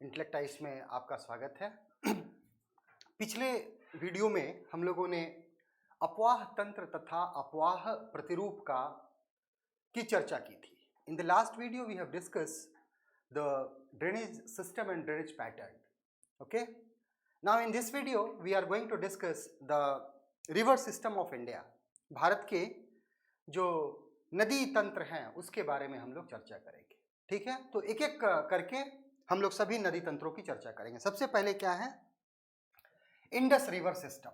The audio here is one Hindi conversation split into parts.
इंटेलेक्ट आइस में आपका स्वागत है। पिछले वीडियो में हम लोगों ने अपवाह तंत्र तथा अपवाह प्रतिरूप की चर्चा की थी। In the last video we have discuss the drainage system and drainage pattern. Okay, now in this video we are going to discuss the river system of India. भारत के जो नदी तंत्र हैं उसके बारे में हम लोग चर्चा करेंगे. ठीक है, तो एक एक करके हम लोग सभी नदी तंत्रों की चर्चा करेंगे. सबसे पहले क्या है? Indus river system.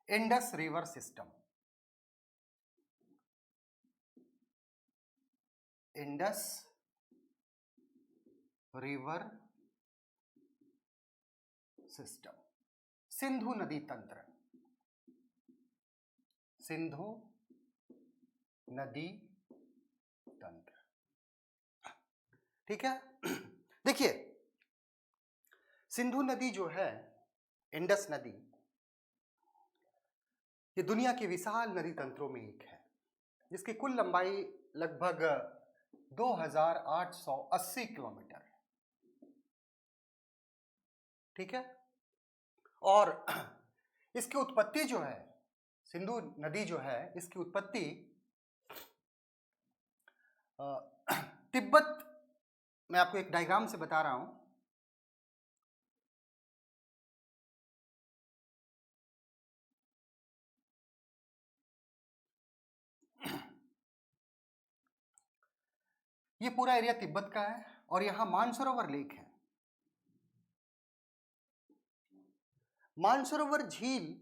Indus river system. Indus river system. Sindhu नदी तंत्र. सिंधु नदी तंत्र. ठीक है. देखिए, सिंधु नदी जो है, इंडस नदी, ये दुनिया के विशाल नदी तंत्रों में एक है जिसकी कुल लंबाई लगभग 2880 किलोमीटर है. ठीक है. और इसकी उत्पत्ति जो है, सिंधु नदी जो है, इसकी उत्पत्ति तिब्बत. मैं आपको एक डायग्राम से बता रहा हूं. ये पूरा एरिया तिब्बत का है और यहां मानसरोवर लेक है. मानसरोवर झील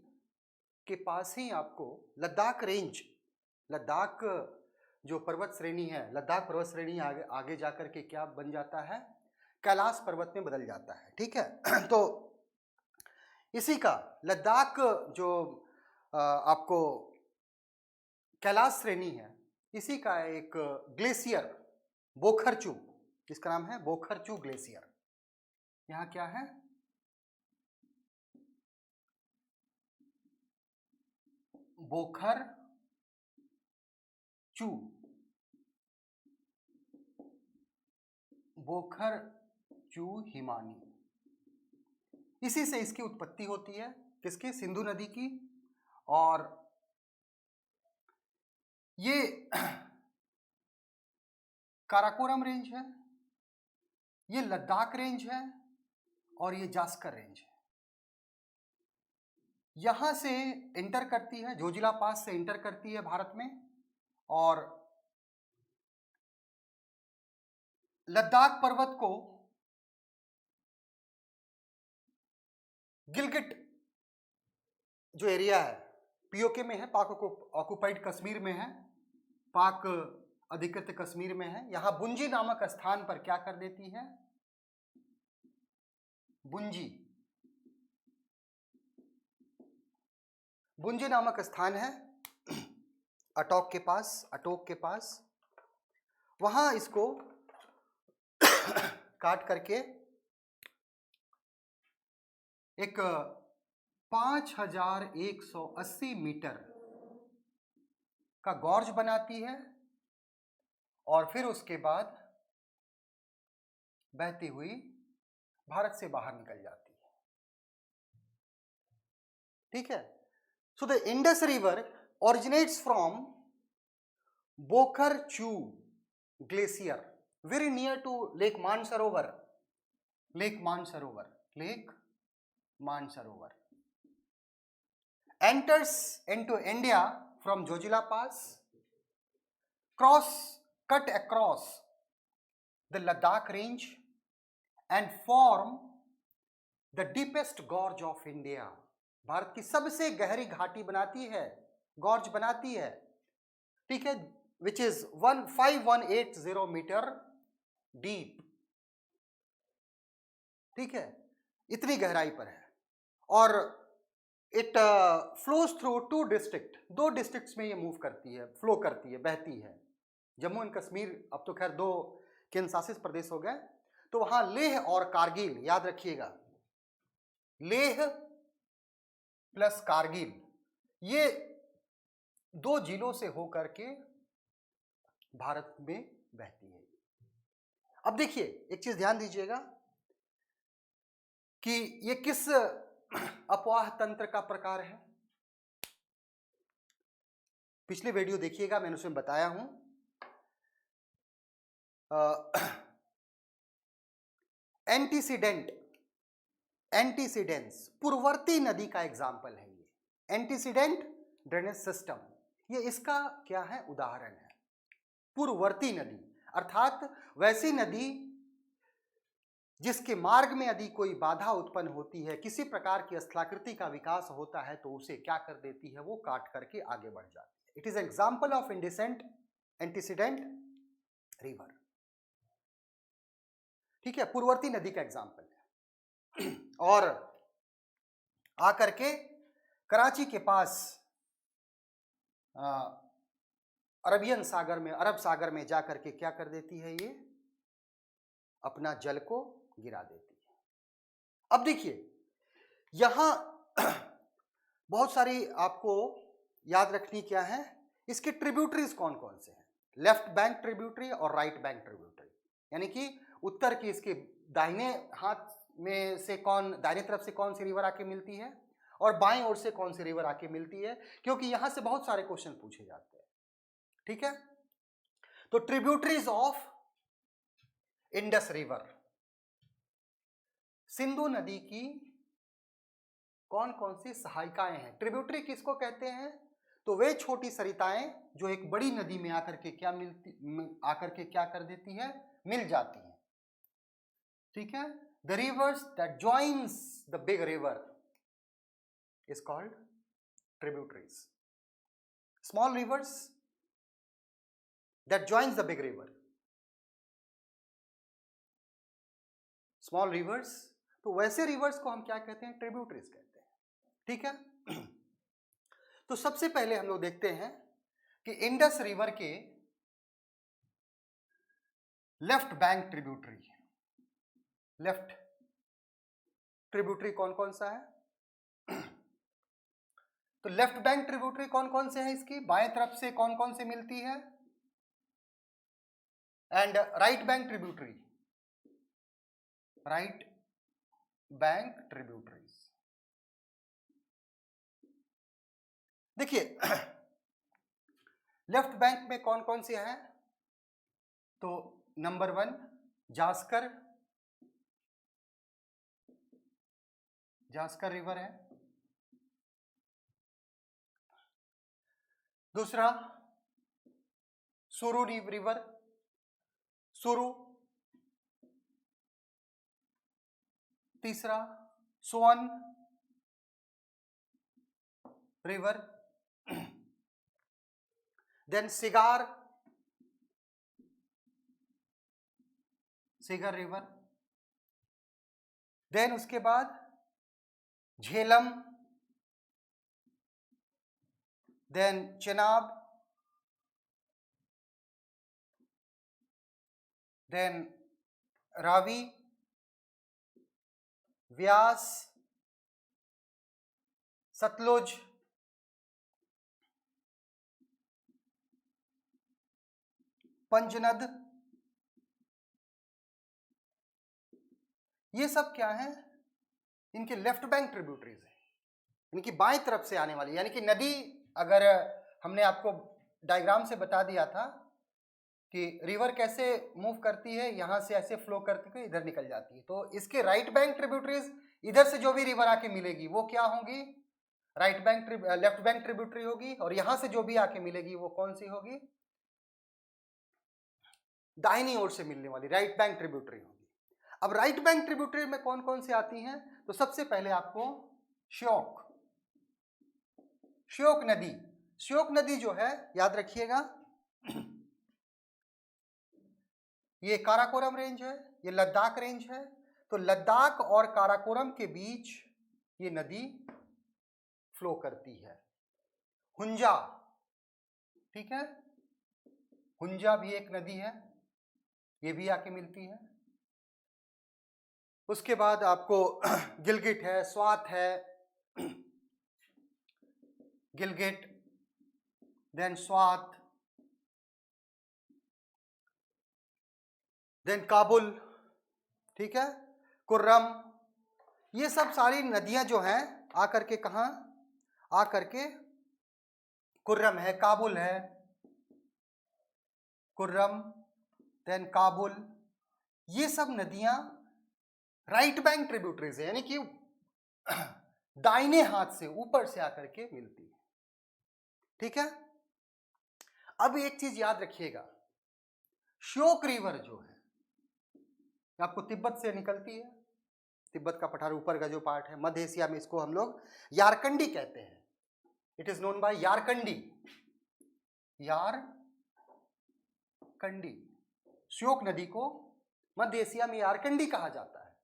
के पास ही आपको लद्दाख रेंज, लद्दाख जो पर्वत श्रेणी है, लद्दाख पर्वत श्रेणी आगे जाकर के क्या बन जाता है? कैलाश पर्वत में बदल जाता है. ठीक है. तो इसी का लद्दाख जो आपको कैलाश श्रेणी है, इसी का एक ग्लेशियर बोखरचू, जिसका नाम है बोखरचू ग्लेशियर. यहां क्या है? बोखरचू. बोखरचू हिमानी. इसी से इसकी उत्पत्ति होती है. किसकी? सिंधु नदी की. और ये काराकोरम रेंज है, ये लद्दाख रेंज है और ये जास्कर रेंज है. यहां से एंटर करती है, जोजिला पास से एंटर करती है भारत में, और लद्दाख पर्वत को गिलगिट जो एरिया है, पीओके में है, पाक ऑक्युपाइड कश्मीर में है, पाक अधिकृत कश्मीर में है. यहां बुंजी नामक स्थान पर क्या कर देती है? बुंजी. बुंजी नामक स्थान है अटोक के पास. अटोक के पास वहां इसको काट करके एक 5180 मीटर का गॉर्ज बनाती है और फिर उसके बाद बहती हुई भारत से बाहर निकल जाती है. ठीक है. So the Indus river originates from Bokharchu glacier very near to Lake Mansarovar. Lake Mansarovar. Lake Mansarovar enters into India from Jojila Pass, cut across the Ladakh range and form the deepest gorge of India. Bharat की सबसे गहरी घाटी बनाती है, गॉर्ज बनाती है. ठीक है. Which is 5180 meter deep. ठीक है, इतनी गहराई पर है. और it flows through 2 district. 2 districts में ये मूव करती है, फ्लो करती है, बहती है. जम्मू एंड कश्मीर, अब तो खैर 2 केंद्र शासित प्रदेश हो गए, तो वहां लेह और कारगिल, याद रखिएगा, लेह प्लस कारगिल, ये 2 जिलों से होकर के भारत में बहती है. अब देखिए, एक चीज ध्यान दीजिएगा, कि ये किस अपवाह तंत्र का प्रकार है। पिछले वीडियो देखिएगा, मैंने उसमें बताया हूं एंटीसीडेंट्स पूर्ववर्ती नदी का एग्जाम्पल है ये। एंटीसीडेंट ड्रेनेज सिस्टम, ये इसका क्या है, उदाहरण है। पूर्ववर्ती नदी अर्थात वैसी नदी जिसके मार्ग में यदि कोई बाधा उत्पन्न होती है, किसी प्रकार की स्थलाकृति का विकास होता है, तो उसे क्या कर देती है, वो काट करके आगे बढ़ जाती है। It is example of indecent antecedent river. ठीक है, पूर्ववर्ती नदी का एग्जाम्पल है। और आकर के कराची के पास अरबियन सागर में, अरब सागर में जाकर के क्या कर देती है, ये अपना जल को गिरा देती है। अब देखिए यहां बहुत सारी आपको याद रखनी क्या है, इसके ट्रिब्यूटरीज कौन कौन से हैं। लेफ्ट बैंक ट्रिब्यूटरी और राइट बैंक ट्रिब्यूटरी, यानी कि उत्तर की इसके दाहिने हाथ में से कौन, दाहिने तरफ से कौन सी रिवर आके मिलती है और बाएं ओर से कौन सी रिवर आके मिलती है, क्योंकि यहां से बहुत सारे क्वेश्चन पूछे जाते हैं। ठीक है, तो tributaries of Indus river, Sindhu नदी की कौन कौन सी सहायिकाएं हैं। ट्रिब्यूटरी किसको कहते हैं, तो वे छोटी सरिताएं जो एक बड़ी नदी में आकर के क्या कर देती है, मिल जाती हैं। ठीक है, the reverse that joins the big river is called tributaries. Small reverse that joins the big river, small reverse, तो वैसे रिवर्स को हम क्या कहते हैं, ट्रिब्यूटरीज कहते हैं। ठीक है, तो सबसे पहले हम लोग देखते हैं कि इंडस रिवर के left bank tributary, left tributary कौन कौन सा है। तो लेफ्ट बैंक ट्रिब्यूटरी कौन कौन से हैं, इसकी बाएं तरफ से कौन कौन से मिलती है, and right bank tributary, right bank tributaries. देखिए लेफ्ट बैंक में कौन कौन से हैं, तो नंबर 1 जास्कर, जास्कर रिवर है। दूसरा सुरु रिवर, सुरु। तीसरा Son river, then Sigar, Sigar river, then उसके बाद झेलम, देन चेनाब, देन रावी, व्यास, सतलुज, पंजनद। ये सब क्या है, इनके लेफ्ट बैंक ट्रिब्यूटरीज है, इनकी बाएं तरफ से आने वाली, यानी कि नदी, अगर हमने आपको डायग्राम से बता दिया था कि रिवर कैसे मूव करती है, यहां से ऐसे फ्लो करती हुई इधर निकल जाती है, तो इसके राइट बैंक ट्रिब्यूटरीज, इधर से जो भी रिवर आके मिलेगी वो क्या होगी, right bank left bank tributary होगी, और यहां से जो भी आके मिलेगी वो कौन सी होगी, दाहिनी ओर से मिलने वाली राइट बैंक ट्रिब्यूटरी होगी। अब राइट बैंक ट्रिब्यूटरी में कौन कौन सी आती हैं, तो सबसे पहले आपको श्योक, श्योक नदी, श्योक नदी जो है याद रखिएगा, ये काराकोरम रेंज है, ये लद्दाख रेंज है, तो लद्दाख और काराकोरम के बीच ये नदी फ्लो करती है। हुंजा, ठीक है, हुंजा भी एक नदी है, ये भी आके मिलती है। उसके बाद आपको गिलगिट है, स्वात है, गिलगिट, देन स्वात, देन काबुल, ठीक है, कुर्रम, ये सब सारी नदियां जो हैं आकर के कहाँ, आकर के कुर्रम है, काबुल है, कुर्रम, देन काबुल, ये सब नदियां राइट बैंक ट्रिब्यूटरीज है, यानी कि दाहिने हाथ से ऊपर से आकर के मिलती है। ठीक है। अब एक चीज याद रखिएगा, श्योक रिवर जो है आपको तिब्बत से निकलती है, तिब्बत का पठार ऊपर का जो पार्ट है, मध्य एशिया में इसको हम लोग यारकंडी कहते हैं। It is known by Yarkandi, Yarkandi. Shyok नदी को मध्य एशिया में यारकंडी कहा जाता है,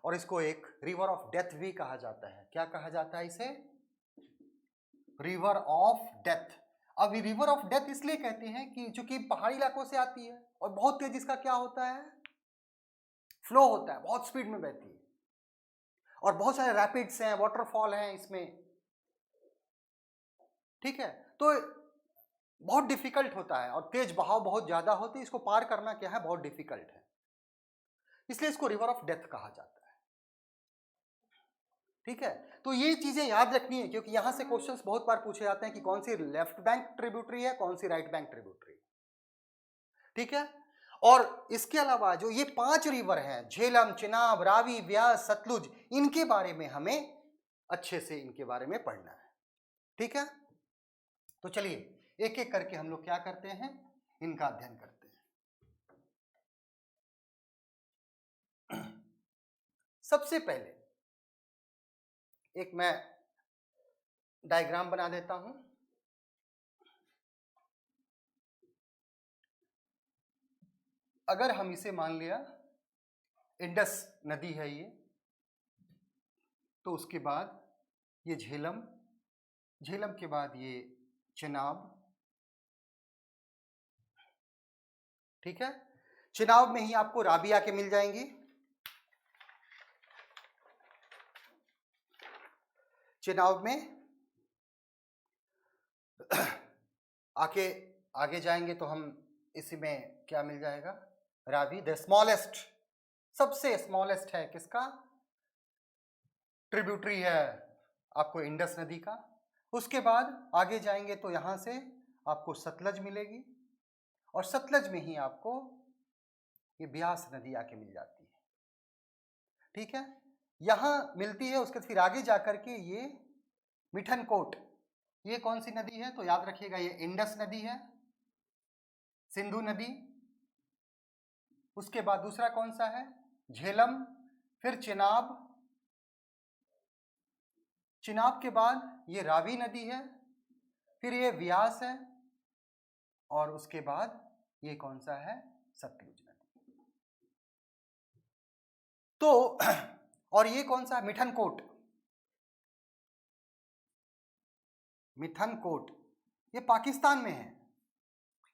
और इसको एक रिवर ऑफ डेथ भी कहा जाता है। क्या कहा जाता है इसे? River of death. अब रिवर ऑफ डेथ इसलिए कहते हैं कि चूंकि पहाड़ी इलाकों से आती है और बहुत तेज इसका क्या होता है, फ्लो होता है, बहुत स्पीड में बहती है, और बहुत सारे रैपिड्स हैं, वाटरफॉल हैं इसमें। ठीक है, तो बहुत डिफिकल्ट होता है और तेज बहाव बहुत ज्यादा होती है, इसको पार करना क्या है, बहुत डिफिकल्ट है, इसलिए इसको रिवर ऑफ डेथ कहा जाता है। ठीक है, तो ये चीजें याद रखनी है, क्योंकि यहां से क्वेश्चंस बहुत बार पूछे जाते हैं कि कौन सी लेफ्ट बैंक ट्रिब्यूटरी है, कौन सी राइट बैंक ट्रिब्यूटरी। ठीक है, और इसके अलावा जो ये 5 रिवर हैं, झेलम, चिनाब, रावी, व्यास, सतलुज, इनके बारे में हमें अच्छे से इनके बारे में पढ़ना है। ठीक है, तो चलिए एक एक करके हम लोग क्या करते हैं, इनका अध्ययन करते हैं। सबसे पहले एक मैं डायग्राम बना देता हूं। अगर हम इसे मान लिया इंडस नदी है ये, तो उसके बाद ये झेलम, झेलम के बाद ये चिनाब। ठीक है, चिनाब में ही आपको रावी आके मिल जाएंगी, चिनाब में आके आगे जाएंगे तो हम इसी में क्या मिल जाएगा, रावी। द स्मॉलेस्ट, सबसे स्मॉलेस्ट है किसका, ट्रिब्यूटरी है आपको इंडस नदी का। उसके बाद आगे जाएंगे तो यहां से आपको सतलज मिलेगी, और सतलज में ही आपको ये ब्यास नदी आके मिल जाती है। ठीक है, यहां मिलती है, उसके फिर आगे जाकर के ये मिठनकोट, ये कौन सी नदी है, तो याद रखिएगा ये इंडस नदी है, सिंधु नदी। उसके बाद दूसरा कौन सा है, झेलम, फिर चिनाब, चिनाब के बाद ये रावी नदी है, फिर ये व्यास है, और उसके बाद ये कौन सा है, सतलुज नदी। तो और ये कौन सा, मिठनकोट, मिठनकोट ये पाकिस्तान में है।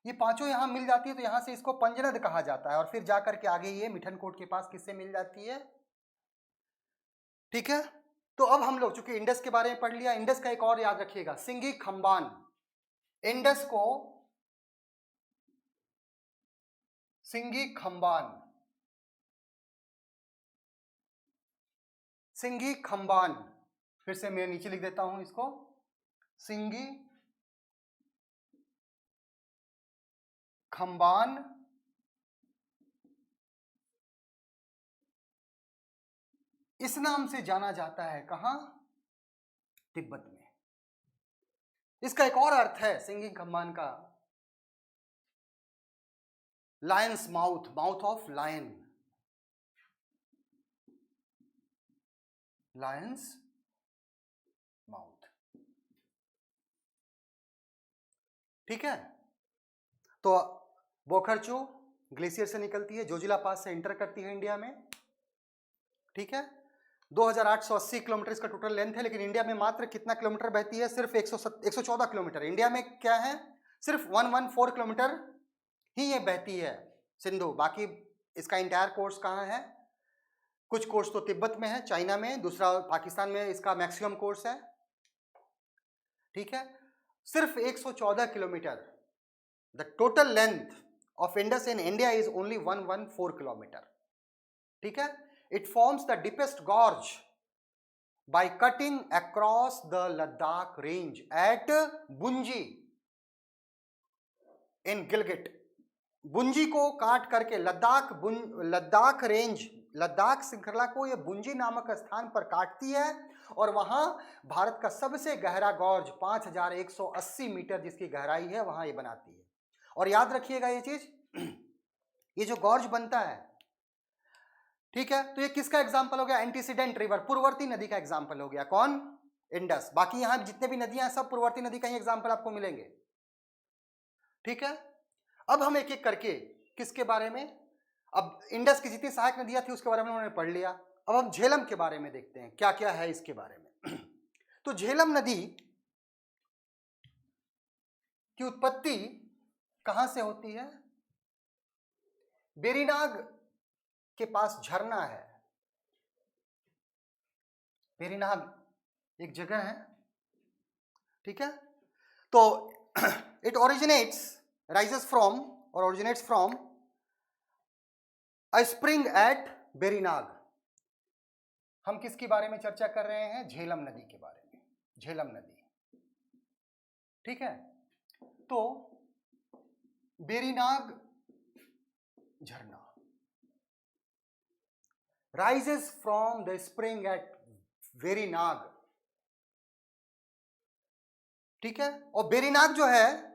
ये पांचों यहां मिल जाती है, तो यहां से इसको पंजनद कहा जाता है, और फिर जाकर के आगे ये मिठनकोट के पास किससे मिल जाती है। ठीक है, तो अब हम लोग चूंकि इंडस के बारे में पढ़ लिया, इंडस का एक और याद रखिएगा, सिंगी खंबान। इंडस को सिंगी खंबान, सिंगी खंबान, फिर से मैं नीचे लिख देता हूं इसको, सिंगी खंबान, इस नाम से जाना जाता है कहां, तिब्बत में। इसका एक और अर्थ है सिंगी खंबान का, lion's mouth, mouth of lion, lion's mouth. ठीक है, तो बोखरचू ग्लेशियर से निकलती है, जोजिला पास से एंटर करती है इंडिया में। ठीक है, 2880 किलोमीटर इसका टोटल लेंथ है, लेकिन इंडिया में मात्र कितना किलोमीटर बहती है, सिर्फ 114 किलोमीटर। इंडिया में क्या है, सिर्फ 114 किलोमीटर ही ये बहती है सिंधु, बाकी इसका इंटायर कोर्स कहाँ है, कुछ कोर्स तो तिब्बत में है, चाइना में, दूसरा पाकिस्तान में इसका मैक्सिमम कोर्स है। ठीक है, सिर्फ 114 kilometre. The total length of Indus in India is only 114 kilometre. ठीक है, it forms the deepest gorge by cutting across the Ladakh range at बुंजी in Gilgit। बुंजी को काट करके लद्दाख रेंज, लद्दाख श्रृंखला को ये बुंजी नामक स्थान पर काटती है और वहां भारत का सबसे गहरा गॉर्ज 5180 मीटर जिसकी गहराई है वहां ये बनाती है। और याद रखिएगा ये चीज, ये जो गॉर्ज बनता है, ठीक है, तो ये किसका एग्जांपल हो गया? एंटीसीडेंट रिवर, पूर्ववर्ती नदी का एग्जांपल हो गया। कौन? इंडस। बाकी यहां जितने भी नदियां हैं सब पूर्ववर्ती नदी का ही एग्जांपल आपको मिलेंगे, ठीक है। अब हम एक एक करके किसके बारे में, अब इंडस की जितनी सहायक नदियां थी उसके बारे में उन्होंने पढ़ लिया। अब हम झेलम के बारे में देखते हैं क्या क्या है इसके बारे में। तो झेलम नदी की उत्पत्ति कहां से होती है? बेरीनाग के पास झरना है, बेरीनाग एक जगह है, ठीक है। तो it rises from a spring at Berinag. हम किसके बारे में चर्चा कर रहे हैं? झेलम नदी के बारे में, झेलम नदी, ठीक है। तो बेरीनाग झरना rises from the spring at Verinag, ठीक है। और बेरीनाग जो है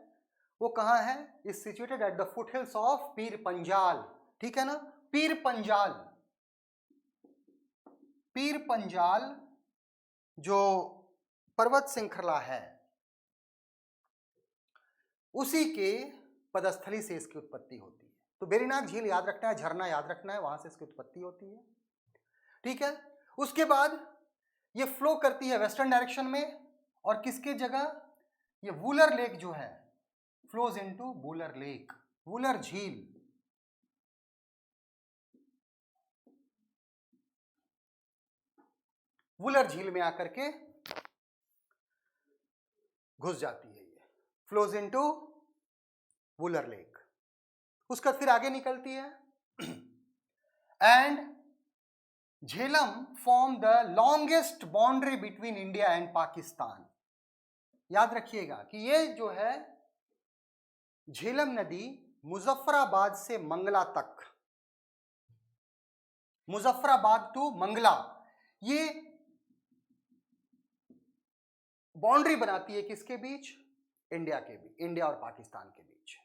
वो कहां है? Is situated at the foothills of Pir Panjal, ठीक है ना। पीर पंजाल, पीर पंजाल जो पर्वत श्रृंखला है उसी के पदस्थली से इसकी उत्पत्ति होती है। तो बेरीनाग झील याद रखना है, झरना याद रखना है, वहां से इसकी उत्पत्ति होती है, ठीक है। उसके बाद ये फ्लो करती है वेस्टर्न डायरेक्शन में और किसके जगह? ये वूलर लेक जो है flows into Wular lake, Wular झील, वूलर झील में आकर के घुस जाती है, ये फ्लोज इनटू वूलर लेक। उसका फिर आगे निकलती है and Jhelum form the longest boundary between India and Pakistan. याद रखिएगा कि ये जो है झेलम नदी मुजफ्फराबाद से मंगला तक, मुजफ्फराबाद टू मंगला, ये बाउंड्री बनाती है किसके बीच? इंडिया के बीच, इंडिया और पाकिस्तान के बीच,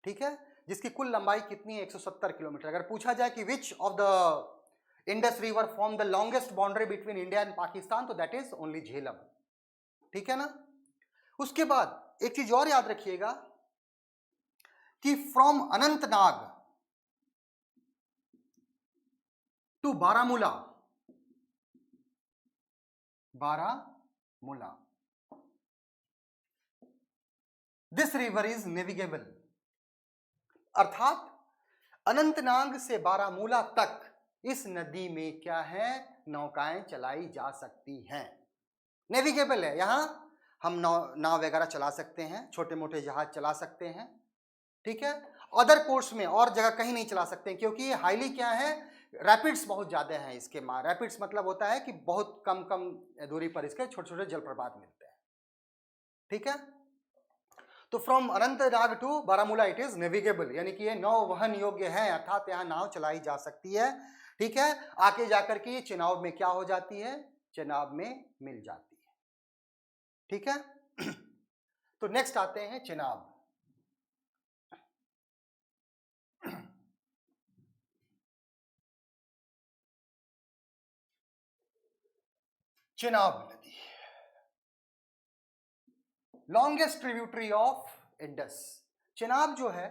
ठीक है। जिसकी कुल लंबाई कितनी है? 170 किलोमीटर। अगर पूछा जाए कि which of the Indus river form the longest boundary between India and Pakistan, तो दैट इज ओनली झेलम, ठीक है ना। उसके बाद एक चीज और याद रखिएगा कि from Anantnag to Baramulla, Baramulla, this river is navigable. अर्थात अनंतनाग से बारामूला तक इस नदी में क्या है? नौकाएं चलाई जा सकती हैं, नेविगेबल है। यहां हम नाव वगैरह चला सकते हैं, छोटे मोटे जहाज चला सकते हैं, ठीक है। अदर कोर्स में और जगह कहीं नहीं चला सकते हैं क्योंकि ये हाईली क्या है? रैपिड्स बहुत ज्यादा हैं इसके। रैपिड्स मतलब होता है कि बहुत कम कम दूरी पर इसके छोटे छोटे जलप्रपात मिलते हैं, ठीक है। तो from Anantnag to Baramulla it is navigable, यानी कि ये नौ वहन योग्य है, अर्थात यहाँ नाव चलाई जा सकती है, ठीक है। आके जाकर के ये चेनाब में क्या हो जाती है? चेनाब में मिल जाती है, ठीक है। तो नेक्स्ट आते हैं चेनाब। चेनाब नदी, longest tributary of Indus. Chenab जो है,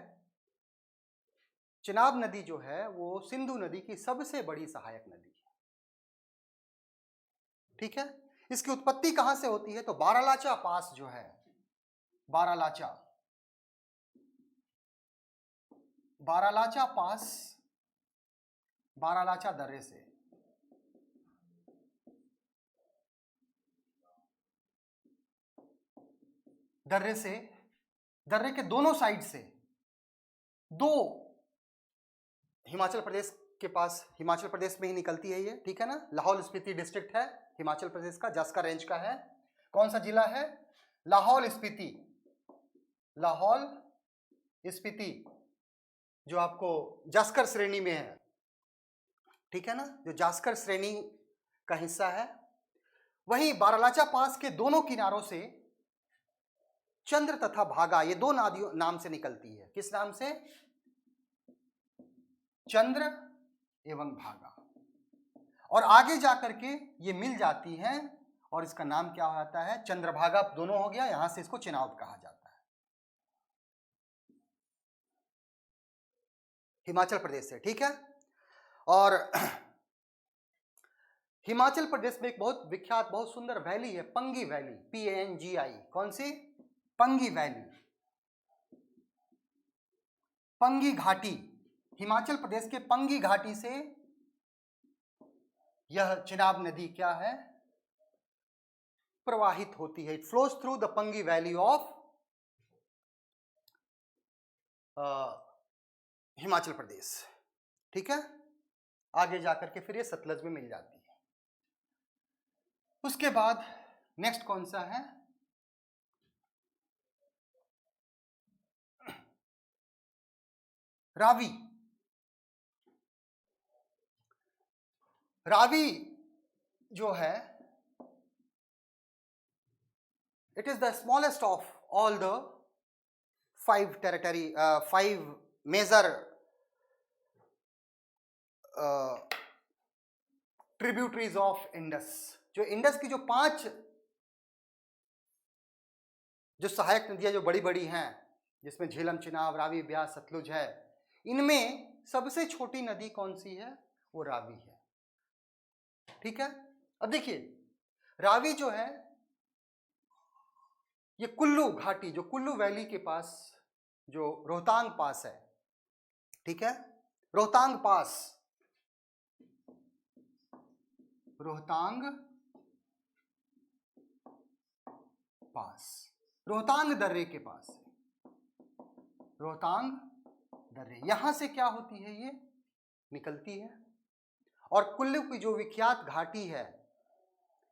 चेनाब नदी जो है वो सिंधु नदी की सबसे बड़ी सहायक नदी है, ठीक है। इसकी उत्पत्ति कहां से होती है? तो बारालाचा पास जो है, बारालाचा, बारालाचा पास, बारालाचा दर्रे से, दर्रे से, दर्रे के दोनों साइड से दो हिमाचल प्रदेश के पास हिमाचल प्रदेश में ही निकलती है ये, ठीक है ना। लाहौल स्पीति डिस्ट्रिक्ट है हिमाचल प्रदेश का, जास्कर रेंज का है। कौन सा जिला है? लाहौल स्पीति। लाहौल स्पीति जो आपको जास्कर श्रेणी में है, ठीक है ना, जो जास्कर श्रेणी का हिस्सा है। वहीं बारालाचा पास के दोनों किनारों से चंद्र तथा भागा, ये दो नदियों नाम से निकलती है। किस नाम से? चंद्र एवं भागा। और आगे जाकर के ये मिल जाती हैं और इसका नाम क्या हो जाता है? चंद्रभागा दोनों हो गया, यहां से इसको चिनाब कहा जाता है। हिमाचल प्रदेश से, ठीक है। और हिमाचल प्रदेश में एक बहुत विख्यात, बहुत सुंदर वैली है, पंगी वैली, PANGI। कौन सी? पंगी वैली, पंगी घाटी। हिमाचल प्रदेश के पंगी घाटी से यह चिनाब नदी क्या है? प्रवाहित होती है। It flows through the Pangi valley of Himachal Pradesh, ठीक है। आगे जाकर के फिर ये सतलज में मिल जाती है। उसके बाद नेक्स्ट कौन सा है? रावी। रावी जो है, it is the smallest of all the 5 major tributaries of Indus. जो इंडस की जो 5 जो सहायक नदियां जो बड़ी बड़ी हैं, जिसमें झेलम, चिनाब, रावी, ब्यास, सतलुज है, इनमें सबसे छोटी नदी कौन सी है? वो रावी है, ठीक है। अब देखिए, रावी जो है ये कुल्लू घाटी, जो कुल्लू वैली के पास जो रोहतांग पास है, ठीक है, रोहतांग पास, रोहतांग पास, रोहतांग दर्रे के पास, रोहतांग दर्रे, यहां से क्या होती है? ये निकलती है। और कुल्लू की जो विख्यात घाटी है,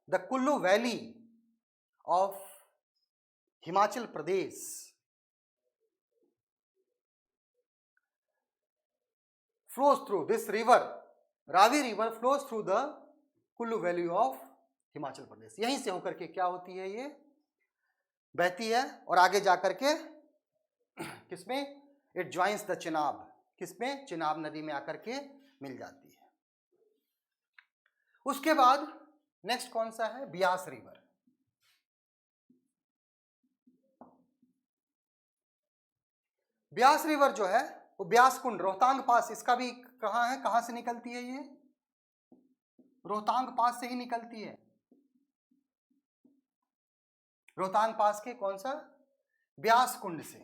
the Kullu valley of Himachal Pradesh, flows through this river, Ravi river flows through the Kullu valley of Himachal Pradesh. यहीं से होकर के क्या होती है? ये बहती है और आगे जाकर के किसमें? It joins the Chenab. किसमें? चिनाब नदी में आकर के मिल जाती है। उसके बाद नेक्स्ट कौन सा है? ब्यास रिवर। ब्यास रिवर जो है वो ब्यास कुंड, रोहतांग पास, इसका भी कहाँ है? कहाँ से निकलती है? ये रोहतांग पास से ही निकलती है। रोहतांग पास के कौन सा? ब्यास कुंड से,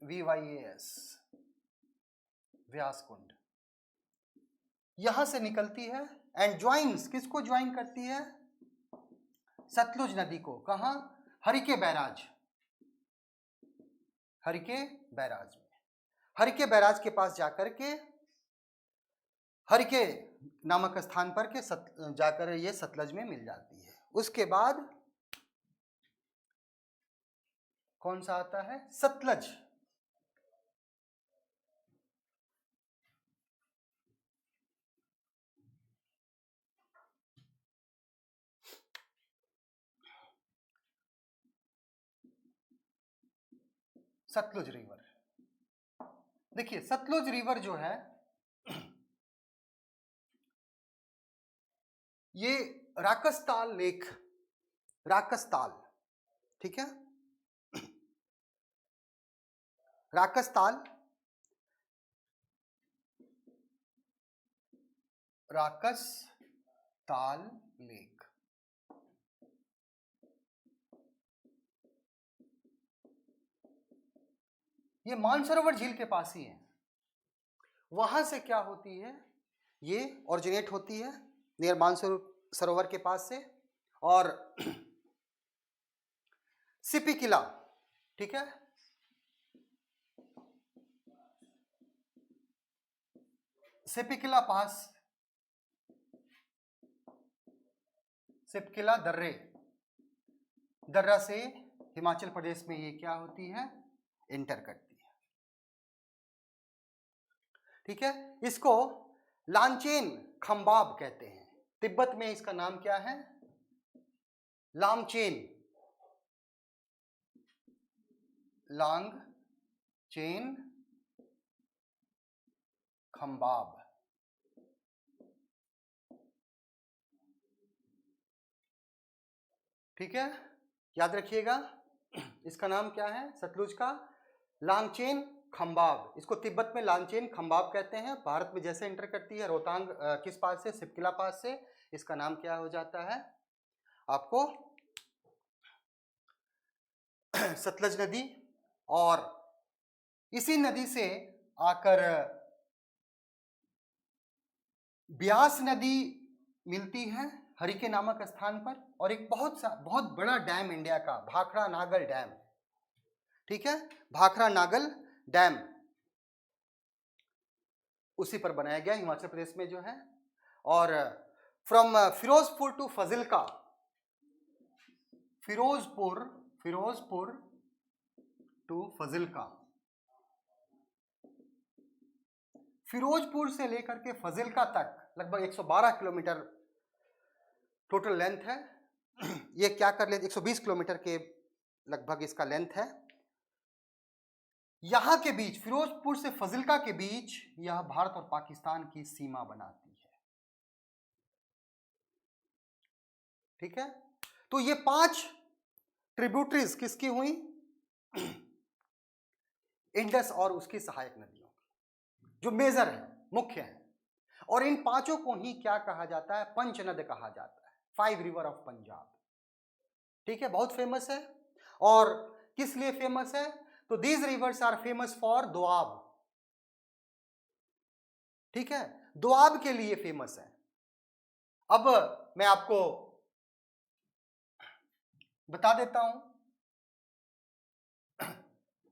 VYAS, व्यास कुंड, यहां से निकलती है एंड ज्वाइंस, किसको ज्वाइन करती है? सतलुज नदी को। कहां? हरिके बैराज, हरिके बैराज में, हरिके बैराज के पास जाकर के, हरिके नामक स्थान पर के जाकर ये सतलज में मिल जाती है। उसके बाद कौन सा आता है? सतलज। सतलुज रिवर, देखिए सतलुज रिवर जो है ये राकसताल लेक, राकसताल, ठीक है, राकसताल, राकसताल लेक, ये मानसरोवर झील के पास ही है। वहां से क्या होती है? ये ओरिजिनेट होती है नियर मानसरोवर के पास से, और सिपी किला, ठीक है, सिपिकला पास, सिपकिला दर्रे, दर्रा से हिमाचल प्रदेश में ये क्या होती है, एंटर करती है। ठीक है, इसको लांचेन खंबाब कहते हैं। तिब्बत में इसका नाम क्या है, लामचेन, लांग चेन खंबाब। ठीक है, याद रखिएगा, इसका नाम क्या है सतलुज का, लांगचेन खंबाब। इसको तिब्बत में लांचेन खंबाब कहते हैं। भारत में जैसे एंटर करती है रोहतांग किस पास से, सिपकिला पास से, इसका नाम क्या हो जाता है आपको, सतलज नदी। और इसी नदी से आकर ब्यास नदी मिलती है हरिके नामक स्थान पर, और एक बहुत बड़ा डैम इंडिया का, भाखड़ा नागल डैम। ठीक है, भाखड़ा नागल डैम उसी पर बनाया गया, हिमाचल प्रदेश में जो है। और from Ferozepur to Fazilka, Ferozepur to Fazilka, Ferozepur से लेकर के फजिल्का तक लगभग 112 किलोमीटर टोटल लेंथ है। ये क्या कर लेते, 120 किलोमीटर के लगभग इसका लेंथ है। यहां के बीच, फिरोजपुर से फजिल्का के बीच, यह भारत और पाकिस्तान की सीमा बनाती है। ठीक है, तो ये 5 ट्रिब्यूटरीज किसकी हुई, इंडस और उसकी सहायक नदियों, जो मेजर है, मुख्य है। और इन 5 को ही क्या कहा जाता है, पंचनद कहा जाता है, 5 रिवर ऑफ पंजाब। ठीक है, बहुत फेमस है। और किस लिए फेमस है, तो these rivers are famous for doab. ठीक है, दोआब के लिए फेमस है। अब मैं आपको बता देता हूं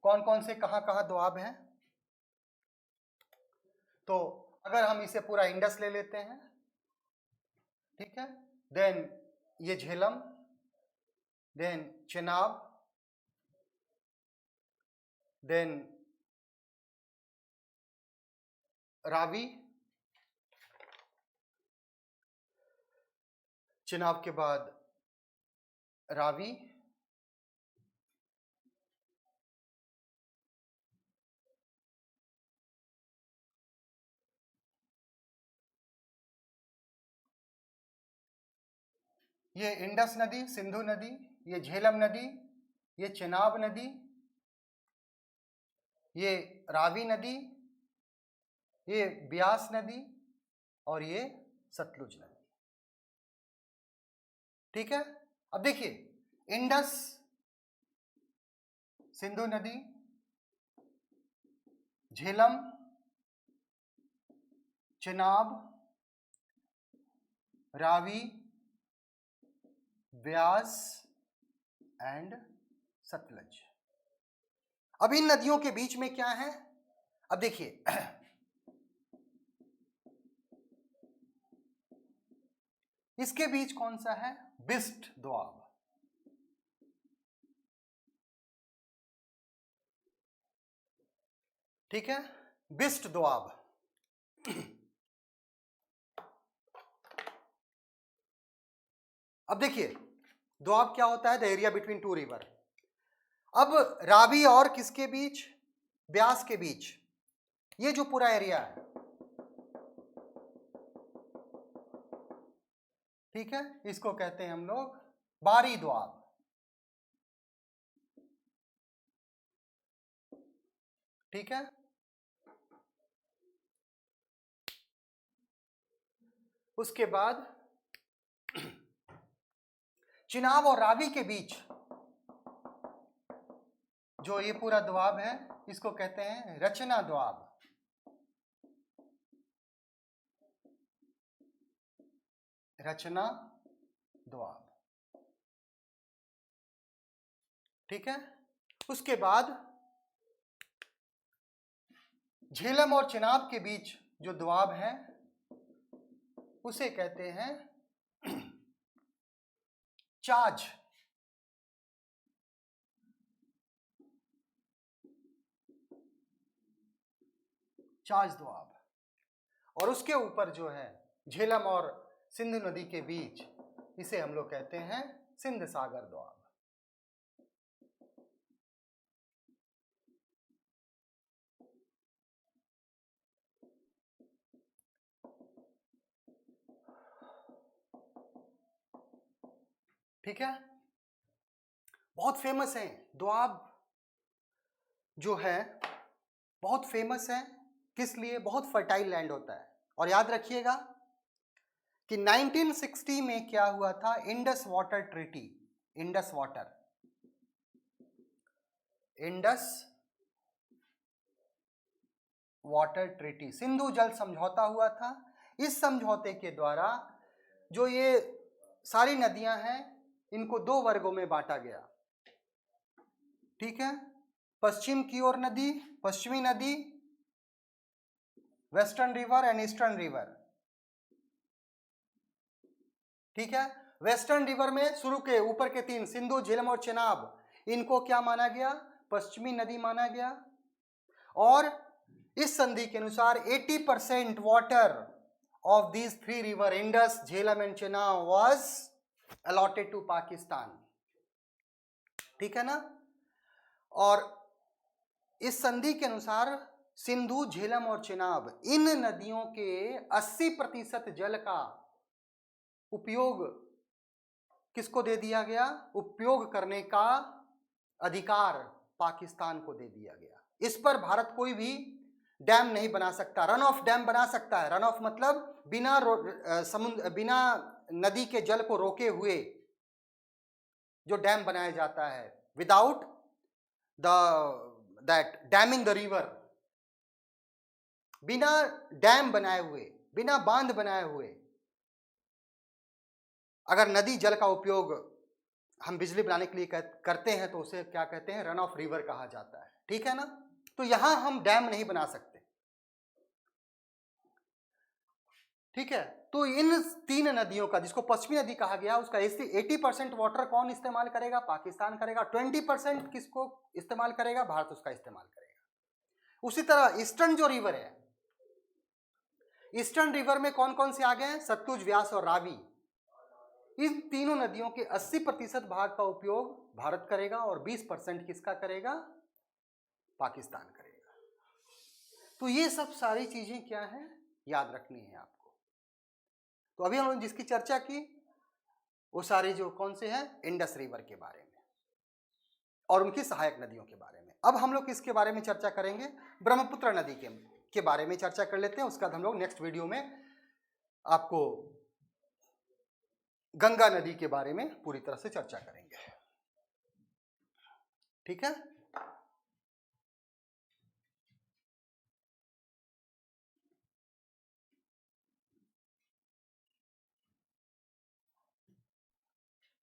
कौन कौन से कहां कहां दोआब हैं। तो अगर हम इसे पूरा इंडस ले लेते हैं, ठीक है, देन ये झेलम, देन चेनाब, देन रावी, चेनाब के बाद रावी, ये इंडस नदी, सिंधु नदी, ये झेलम नदी, ये चेनाब नदी, ये रावी नदी, ये ब्यास नदी, और ये सतलुज नदी। ठीक है, अब देखिए, इंडस, सिंधु नदी, झेलम, चेनाब, रावी, ब्यास एंड सतलज। अब इन नदियों के बीच में क्या है, अब देखिए, इसके बीच कौन सा है, बिस्ट दोआब। ठीक है, बिस्ट दोआब। अब देखिए, दोआब क्या होता है, द एरिया बिटवीन 2 रिवर। अब रावी और किसके बीच, ब्यास के बीच, ये जो पूरा एरिया है, ठीक है, इसको कहते हैं हम लोग बारी दोआब। ठीक है, उसके बाद चिनाब और रावी के बीच जो ये पूरा दोआब है, इसको कहते हैं रचना दोआब। रचना दोआब। ठीक है, उसके बाद झेलम और चिनाब के बीच जो दोआब है उसे कहते हैं चाज। चाज दोआब। और उसके ऊपर जो है झेलम और सिंधु नदी के बीच, इसे हम लोग कहते हैं सिंध सागर दोआब। ठीक है, बहुत फेमस है दोआब जो है, बहुत फेमस है। किस लिए? बहुत फर्टाइल लैंड होता है। और याद रखिएगा कि 1960 में क्या हुआ था, Indus water treaty, Indus water treaty, Sindhu जल समझौता हुआ था। इस समझौते के द्वारा जो ये सारी नदियां हैं इनको दो वर्गों में बांटा गया। ठीक है, पश्चिम की ओर नदी, पश्चिमी नदी, western river and eastern river. ठीक है, वेस्टर्न रिवर में शुरू के ऊपर के तीन, सिंधु, झेलम और चेनाब, इनको क्या माना गया? पश्चिमी नदी माना गया। और इस संधि के अनुसार 80% water of these three river, Indus, Jhelum and Chenab, was allotted to Pakistan. ठीक है ना? और इस संधि के अनुसार सिंधु, झेलम और चेनाब, इन नदियों के 80% जल का उपयोग किसको दे दिया गया? उपयोग करने का अधिकार पाकिस्तान को दे दिया गया। इस पर भारत कोई भी डैम नहीं बना सकता। रन ऑफ डैम बना सकता है। रन ऑफ मतलब बिना नदी के जल को रोके हुए जो डैम बनाया जाता है, without that damming the river, बिना डैम बनाए हुए, बिना बांध बनाए हुए अगर नदी जल का उपयोग हम बिजली बनाने के लिए करते हैं तो उसे क्या कहते हैं? रन ऑफ रिवर कहा जाता है। ठीक है ना? तो यहां हम डैम नहीं बना सकते। ठीक है, तो इन तीन नदियों का, जिसको पश्चिमी नदी कहा गया, उसका 80% वाटर कौन इस्तेमाल करेगा? पाकिस्तान करेगा। 20% किसको इस्तेमाल करेगा? भारत उसका इस्तेमाल करेगा। उसी तरह ईस्टर्न जो रिवर है, ईस्टर्न रिवर में कौन कौन से आ गए? सतलुज, व्यास और रावी। इन तीनों नदियों के 80% भाग का उपयोग भारत करेगा और 20% किसका करेगा? पाकिस्तान करेगा। तो ये सब सारी चीजें क्या है, याद रखनी है आपको। तो अभी हम जिसकी चर्चा की वो सारी जो कौन से हैं? इंडस रिवर के बारे में और उनकी सहायक नदियों के बारे में। अब हम लोग किसके बारे में चर्चा करेंगे? ब्रह्मपुत्र नदी के बारे में चर्चा कर लेते हैं। उसके बाद हम लोग नेक्स्ट वीडियो में आपको गंगा नदी के बारे में पूरी तरह से चर्चा करेंगे। ठीक है,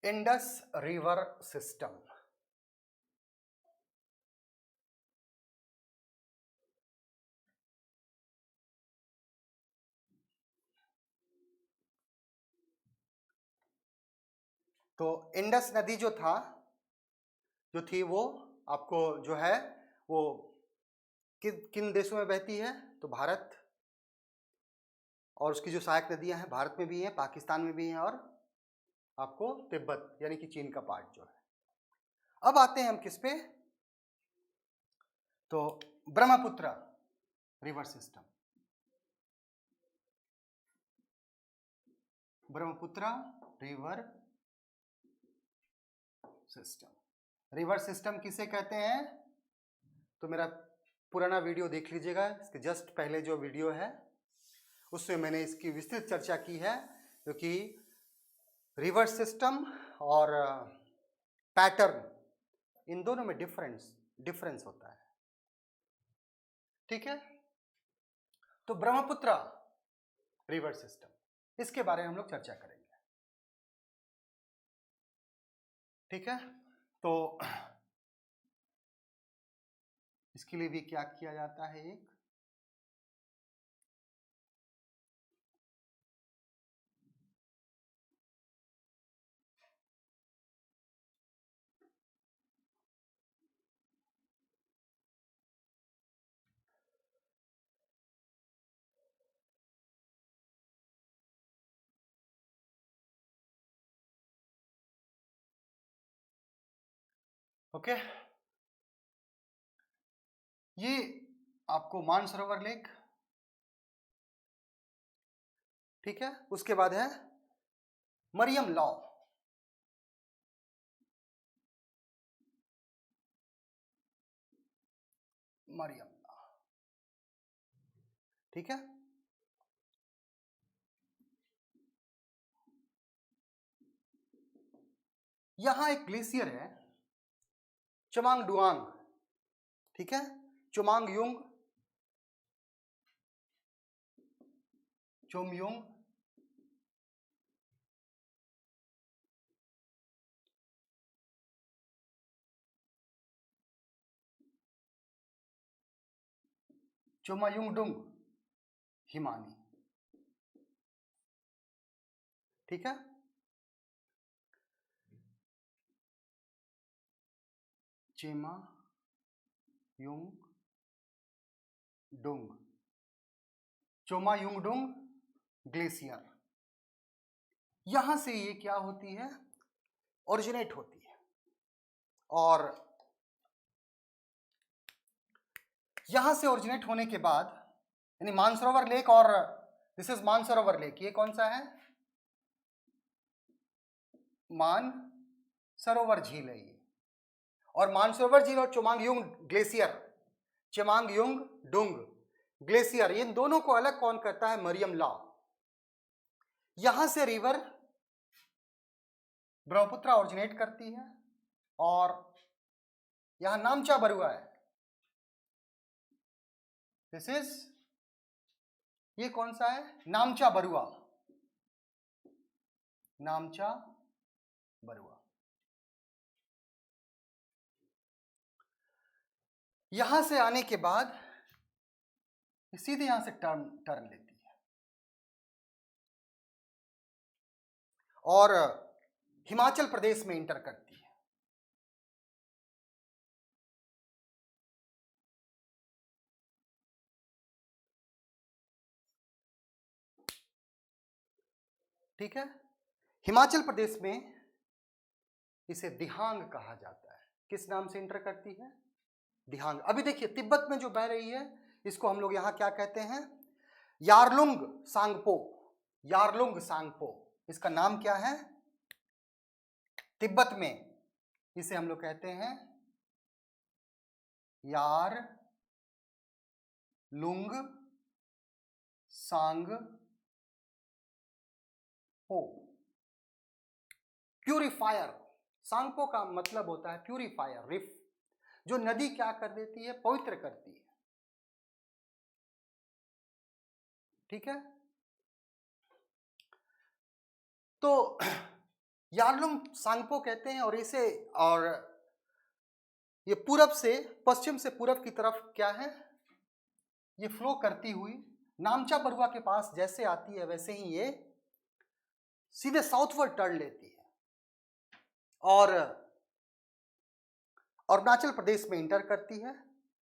इंडस रिवर सिस्टम। तो इंडस नदी जो थी वो आपको जो है वो किन देशों में बहती है? तो भारत, और उसकी जो सहायक नदियां हैं भारत में भी हैं, पाकिस्तान में भी हैं, और आपको तिब्बत यानी कि चीन का पार्ट जो है। अब आते हैं हम किस पे? तो Brahmaputra river system. Brahmaputra river system. River system किसे कहते हैं? तो मेरा पुराना वीडियो देख लीजिएगा, इसके जस्ट पहले जो वीडियो है उसमें मैंने इसकी विस्तृत चर्चा की है, क्योंकि रिवर सिस्टम और पैटर्न इन दोनों में डिफरेंस होता है। ठीक है, तो ब्रह्मपुत्र रिवर सिस्टम, इसके बारे में हम लोग चर्चा करेंगे। ठीक है, तो इसके लिए भी क्या किया जाता है? एक ओके, ये आपको मानसरोवर लेक, ठीक है। उसके बाद है मरियम लॉ, मरियम लॉ, ठीक है। यहां एक ग्लेशियर है चमांग डुआंग, ठीक है, चुमांग युंग, चोमयुंग, चोमायुंगडुंग, हिमानी, ठीक है। चेमा युंग डुंग, चोमायुंगडुंग ग्लेशियर, यहां से ये क्या होती है, ओरिजिनेट होती है। और यहां से ओरिजिनेट होने के बाद यानी मानसरोवर लेक, और दिस इज मानसरोवर लेक, ये कौन सा है, मानसरोवर झील है ये। और मानसरोवर झील और चोमांगयुंग ग्लेशियर, चमांगयुंग डुंग ग्लेशियर, इन दोनों को अलग कौन करता है, मरियम लॉ। यहां से रिवर ब्रह्मपुत्र ओरिजिनेट करती है, और यहां नामचा बरुआ है, दिस इज, ये कौन सा है, नामचा बरुआ, नामचा बरुआ। यहां से आने के बाद सीधे यहां से टर्न लेती है और हिमाचल प्रदेश में इंटर करती है। ठीक है, हिमाचल प्रदेश में इसे दिहांग कहा जाता है। किस नाम से इंटर करती है, दिहांग। अभी देखिए तिब्बत में जो बह रही है इसको हम लोग यहां क्या कहते हैं, यारलुंग सांगपो, यारलुंग सांगपो, इसका नाम क्या है, तिब्बत में इसे हम लोग कहते हैं यार लुंग सांग पो, प्यूरिफायर। सांगपो का मतलब होता है प्यूरिफायर, रिफ, जो नदी क्या कर देती है, पवित्र करती है, ठीक है। तो यारलुंग सांगपो कहते हैं, और इसे, और ये पूरब से, पश्चिम से पूरब की तरफ क्या है, ये फ्लो करती हुई नामचा बरुआ के पास जैसे आती है वैसे ही ये सीधे साउथवर्ड टर्न लेती है और अरुणाचल प्रदेश में इंटर करती है,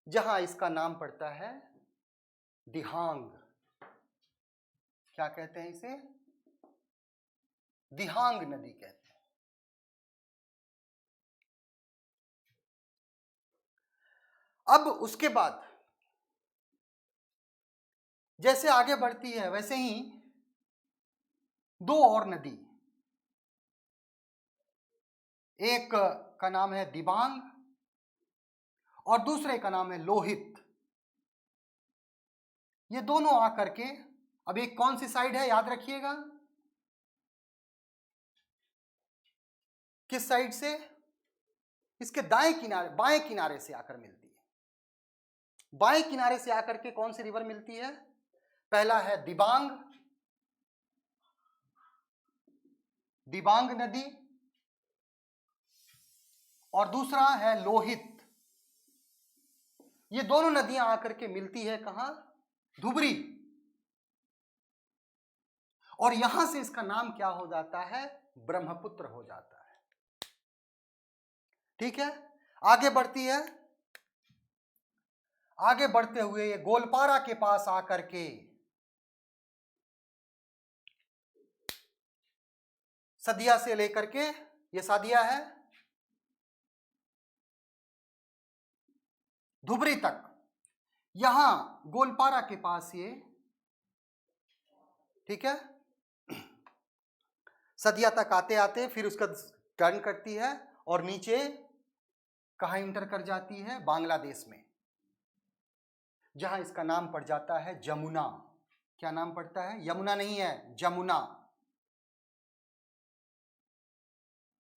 जहां इसका नाम पड़ता है दिहांग। क्या कहते हैं इसे, दिहांग नदी कहते हैं। अब उसके बाद जैसे आगे बढ़ती है वैसे ही दो और नदी, एक का नाम है दिबांग और दूसरे का नाम है लोहित। ये दोनों आकर के, अब एक कौन सी साइड है याद रखिएगा, किस साइड से, इसके दाएं किनारे, बाएं किनारे से आकर मिलती है। बाएं किनारे से आकर के कौन सी रिवर मिलती है, पहला है दिबांग, दिबांग नदी, और दूसरा है लोहित। ये दोनों नदियां आकर के मिलती है कहां, धुबरी, और यहां से इसका नाम क्या हो जाता है, ब्रह्मपुत्र हो जाता है। ठीक है, आगे बढ़ती है, आगे बढ़ते हुए ये गोलपारा के पास आकर के सदिया से लेकर के, ये सादिया है, धुबरी तक, यहां गोलपारा के पास ये, ठीक है, सदिया तक आते आते फिर उसका टर्न करती है और नीचे कहां इंटर कर जाती है, बांग्लादेश में, जहां इसका नाम पड़ जाता है जमुना। क्या नाम पड़ता है? यमुना नहीं है, जमुना।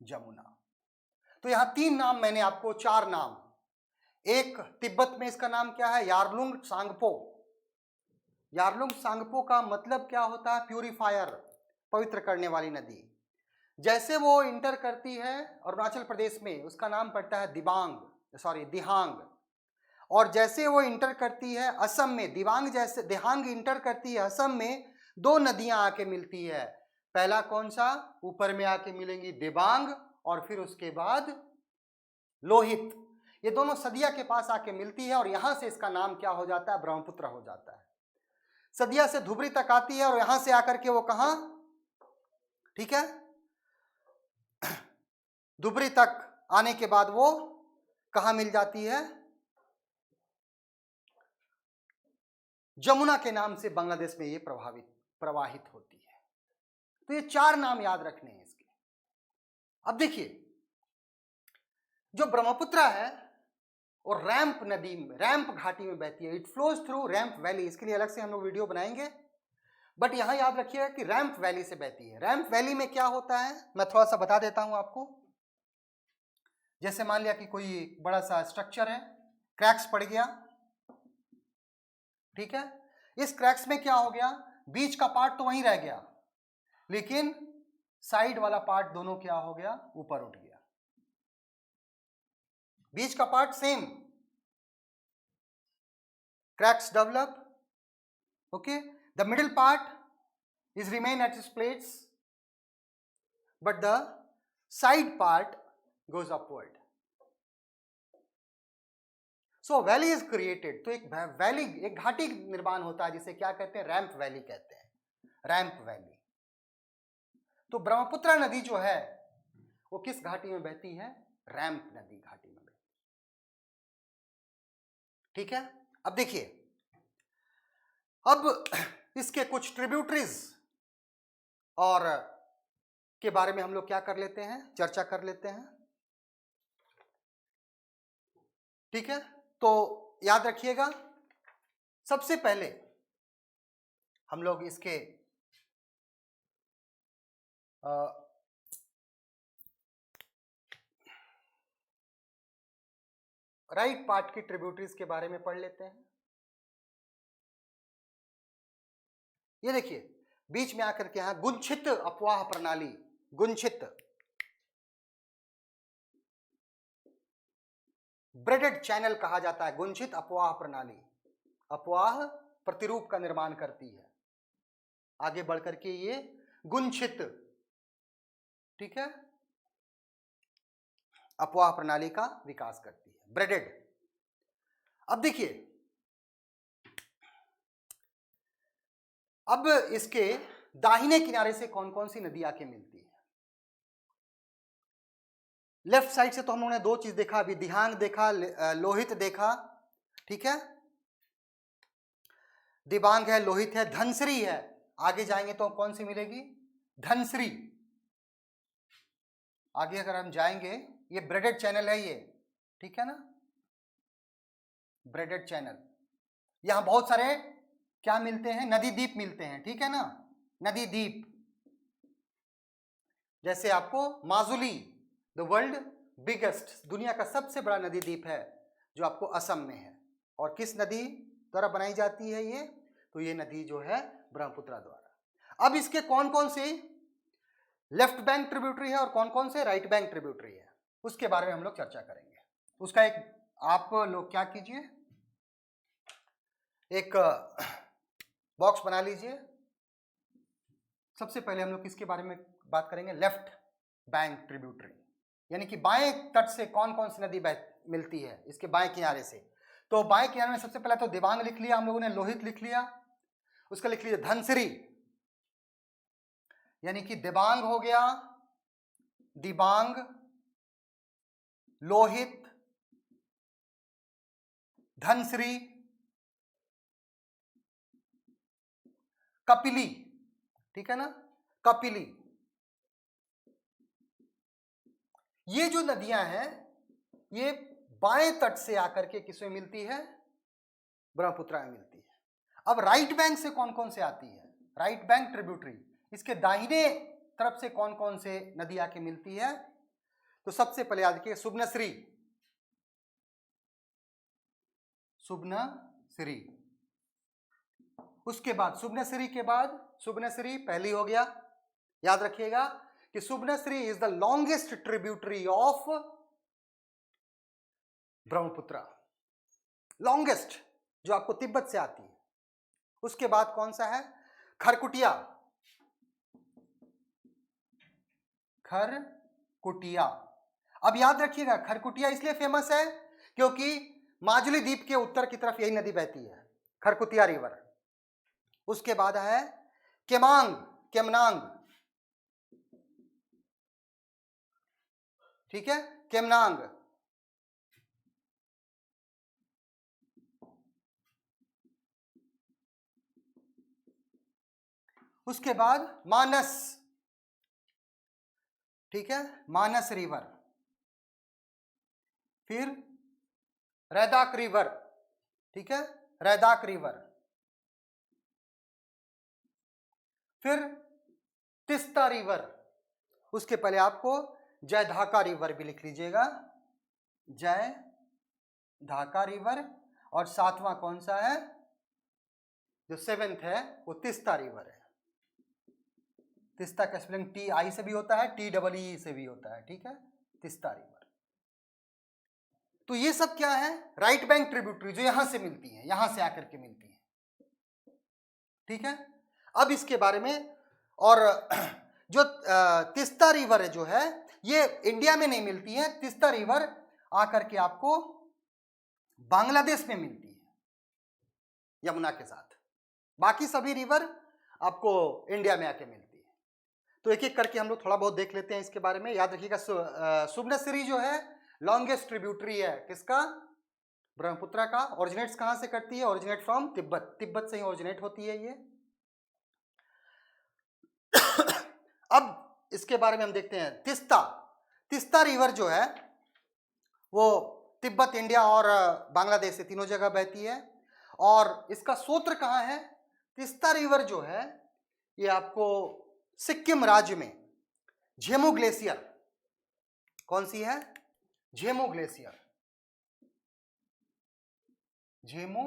जमुना। तो यहां 3 नाम मैंने आपको, 4 नाम। एक तिब्बत में इसका नाम क्या है? यारलुंग सांगपो। यारलुंग सांगपो का मतलब क्या होता है? प्यूरिफायर, पवित्र करने वाली नदी। जैसे वो इंटर करती है अरुणाचल प्रदेश में, उसका नाम पड़ता है दिहांग। और जैसे वो इंटर करती है असम में, दिहांग इंटर करती है असम में, 2 नदियां आके मिलती है। पहला कौन सा? ऊपर में आके मिलेंगी दिबांग, और फिर उसके बाद लोहित। ये दोनों सदिया के पास आके मिलती है और यहां से इसका नाम क्या हो जाता है? ब्रह्मपुत्र हो जाता है। सदिया से धुबरी तक आती है और यहां से आकर के वो कहां, ठीक है, धुबरी तक आने के बाद वो कहां मिल जाती है? जमुना के नाम से बांग्लादेश में ये प्रवाहित होती है। तो ये 4 नाम याद रखने हैं इसके। अब देखिए, जो ब्रह्मपुत्र है और रैंप घाटी में बहती है। It flows through ramp valley. इसके लिए अलग से हम लोग वीडियो बनाएंगे, बट यहां याद रखिएगा कि रैंप वैली से बहती है। रैंप वैली में क्या होता है, मैं थोड़ा सा बता देता हूं आपको। जैसे मान लिया कि कोई बड़ा सा स्ट्रक्चर है, क्रैक्स पड़ गया, ठीक है, इस क्रैक्स में क्या हो गया, बीच का पार्ट तो वहीं रह गया, लेकिन साइड वाला पार्ट दोनों क्या हो गया, ऊपर उठ गया। बीच का part same, cracks develop, okay, the middle part is remain at its place, but the side part goes upward. So valley is created. तो एक वैली, एक घाटी निर्माण होता है जिसे क्या कहते हैं, रैंप वैली कहते हैं, रैंप वैली। तो ब्रह्मपुत्र नदी जो है वो किस घाटी में बहती है? रैंप नदी घाटी में बहती है, ठीक है। अब देखिए, अब इसके कुछ ट्रिब्यूटरीज और के बारे में हम लोग क्या कर लेते हैं, चर्चा कर लेते हैं, ठीक है। तो याद रखिएगा, सबसे पहले हम लोग इसके राइट पार्ट की ट्रिब्यूटरीज के बारे में पढ़ लेते हैं। ये देखिए, बीच में आकर के यहां गुंछित अपवाह प्रणाली, गुंछित ब्रेडेड चैनल कहा जाता है। गुंछित अपवाह प्रणाली अपवाह प्रतिरूप का निर्माण करती है। आगे बढ़कर के ये गुंछित, ठीक है, अपवाह प्रणाली का विकास करती है, ब्रेडेड। अब देखिए, अब इसके दाहिने किनारे से कौन कौन सी नदी आके मिलती है। लेफ्ट साइड से तो हम लोगों ने 2 चीज देखा, अभी दिहांग देखा, लोहित देखा, ठीक है, दिबांग है, लोहित है, धनसरी है। आगे जाएंगे तो कौन सी मिलेगी, धनसरी। आगे अगर हम जाएंगे, ये ब्रेडेड चैनल है ये, ठीक है ना, ब्रेडेड चैनल। यहां बहुत सारे क्या मिलते हैं, नदी द्वीप मिलते हैं, ठीक है ना, नदी द्वीप। जैसे आपको माजुली, द वर्ल्ड बिगेस्ट, दुनिया का सबसे बड़ा नदी द्वीप है, जो आपको असम में है। और किस नदी द्वारा बनाई जाती है ये, तो ये नदी जो है ब्रह्मपुत्र द्वारा। अब इसके कौन कौन से लेफ्ट बैंक ट्रिब्यूटरी है और कौन कौन से राइट बैंक ट्रिब्यूटरी है, उसके बारे में हम लोग चर्चा करेंगे। उसका एक आप लोग क्या कीजिए, एक बॉक्स बना लीजिए। सबसे पहले हम लोग किसके बारे में बात करेंगे, लेफ्ट बैंक ट्रिब्यूटरी, यानी कि बाएं तट से कौन कौन सी नदी मिलती है इसके बाएं किनारे से। तो बाएं किनारे में सबसे पहले तो दिबांग लिख लिया हम लोगों ने, लोहित लिख लिया, उसका लिख लीजिए धनसरी, यानी कि दिबांग हो गया, दिबांग, लोहित, धनश्री, कपिली, ठीक है ना, कपिली। ये जो नदियां हैं ये बाएं तट से आकर के किसमें मिलती है? ब्रह्मपुत्र में मिलती है। अब राइट बैंक से कौन कौन से आती है? राइट बैंक ट्रिब्यूटरी, इसके दाहिने तरफ से कौन कौन से नदी आके मिलती है? तो सबसे पहले याद रखिए सुबनश्री, सुबनश्री। उसके बाद सुबनश्री के बाद, सुबनश्री पहली हो गया, याद रखिएगा कि Subansiri is the longest tributary of Brahmaputra, longest, जो आपको तिब्बत से आती है। उसके बाद कौन सा है? खरकुटिया, खरकुटिया। अब याद रखिएगा खरकुटिया इसलिए फेमस है क्योंकि माजुली द्वीप के उत्तर की तरफ यही नदी बहती है, खरकुटिया रिवर। उसके बाद है केमांग, केमनांग, ठीक है, केमनांग। उसके बाद मानस, ठीक है, मानस रिवर। फिर रैदाक रिवर, ठीक है, रैदाक रिवर। फिर तिस्ता रिवर। उसके पहले आपको जयधाका रिवर भी लिख लीजिएगा, जयधाका रिवर। और सातवां कौन सा है? जो सेवेंथ है वो तिस्ता रिवर है। तिस्ता का स्पेलिंग टी आई से भी होता है, टी डबल ई से भी होता है, ठीक है, तिस्ता रिवर। तो ये सब क्या है? राइट बैंक ट्रिब्यूटरी जो यहां से मिलती है, यहां से आकर के मिलती है, ठीक है। अब इसके बारे में, और जो तिस्ता रिवर जो है ये इंडिया में नहीं मिलती है, तिस्ता रिवर आकर के आपको बांग्लादेश में मिलती है यमुना के साथ। बाकी सभी रिवर आपको इंडिया में आके मिलती है। तो एक एक करके हम लोग थोड़ा बहुत देख लेते हैं इसके बारे में। याद रखिएगा सुबनसिरी जो है लॉन्गेस्ट ट्रिब्यूटरी है किसका? ब्रह्मपुत्र का। ओरिजिनेट्स कहां से करती है? ओरिजिनेट फ्रॉम तिब्बत, तिब्बत से ही ओरिजिनेट होती है ये। अब इसके बारे में हम देखते हैं तिस्ता। तिस्ता रिवर जो है वो तिब्बत, इंडिया और बांग्लादेश से तीनों जगह बहती है। और इसका स्रोत कहाँ है? तिस्ता रिवर जो है ये आपको सिक्किम राज्य में झेमू ग्लेशियर, कौन सी है? झेमू ग्लेशियर, झेमू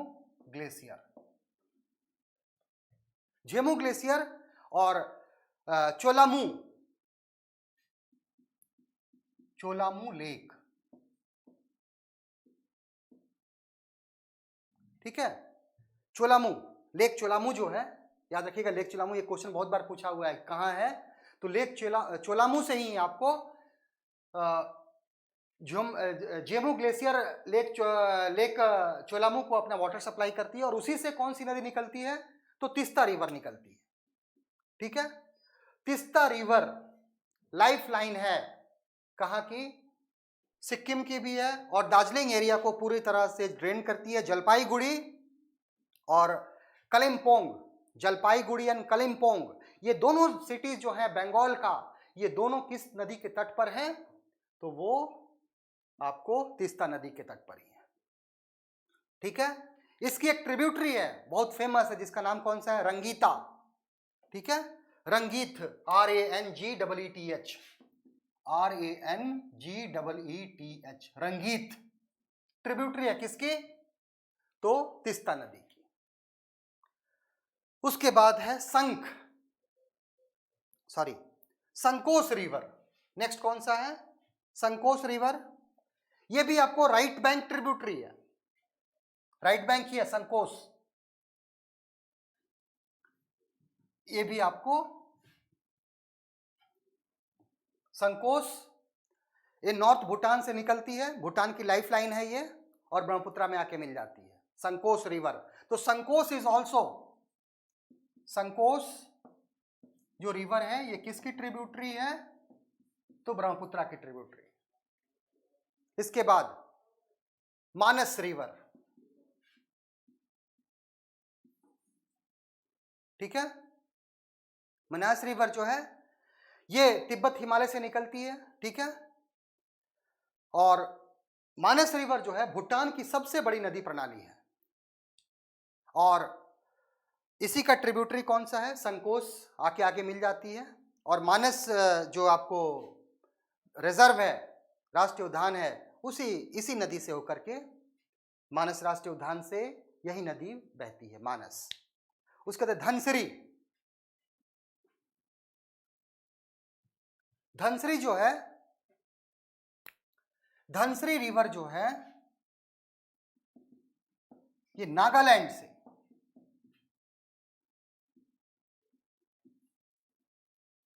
ग्लेशियर, झेमू ग्लेशियर और चोलामू, चोलामू लेक, ठीक है। चोलामू लेक, चोलामू जो है याद रखिएगा, लेक चोलामू, ये क्वेश्चन बहुत बार पूछा हुआ है कहाँ है, तो लेक चोलामू से ही आपको झेमू ग्लेशियर लेक चोलामू को अपना वाटर सप्लाई करती है। और उसी से कौन सी नदी निकलती है? तो तिस्ता रिवर निकलती है, ठीक है। तिस्ता रिवर लाइफ लाइन है कहाँ की? सिक्किम की भी है, और दार्जिलिंग एरिया को पूरी तरह से ड्रेन करती है। जलपाईगुड़ी और कलिम्पोंग, जलपाईगुड़ी एंड कलिम्पोंग, ये दोनों सिटीज जो है बंगाल का, ये दोनों किस नदी के तट पर हैं? तो वो आपको तिस्ता नदी के तट पर ही है, ठीक है। इसकी एक ट्रिब्यूटरी है बहुत फेमस है जिसका नाम कौन सा है? रंगीता, ठीक है, रंगीत, RANGEETH, RANGEETH, रंगीत ट्रिब्यूटरी है किसकी? तो तिस्ता नदी की। उसके बाद है संकोश रिवर। नेक्स्ट कौन सा है? संकोश रिवर। ये भी आपको राइट बैंक ट्रिब्यूटरी है, राइट बैंक ही है संकोश। ये भी आपको संकोश, ये नॉर्थ भूटान से निकलती है, भूटान की लाइफ लाइन है ये, और ब्रह्मपुत्र में आके मिल जाती है संकोश रिवर। तो संकोश इज ऑल्सो, संकोश जो रिवर है ये किसकी ट्रिब्यूटरी है? तो ब्रह्मपुत्र की ट्रिब्यूटरी। इसके बाद मानस रिवर, ठीक है। मनास रिवर जो है ये तिब्बत हिमालय से निकलती है, ठीक है। और मानस रिवर जो है भूटान की सबसे बड़ी नदी प्रणाली है। और इसी का ट्रिब्यूटरी कौन सा है? संकोश आके आगे मिल जाती है। और मानस जो आपको रिजर्व है, राष्ट्रीय उद्यान है, इसी नदी से होकर के मानस राष्ट्रीय उद्यान से यही नदी बहती है, मानस। उसके बाद धनसिरी। धनसिरी जो है, धनसिरी रिवर जो है ये नागालैंड से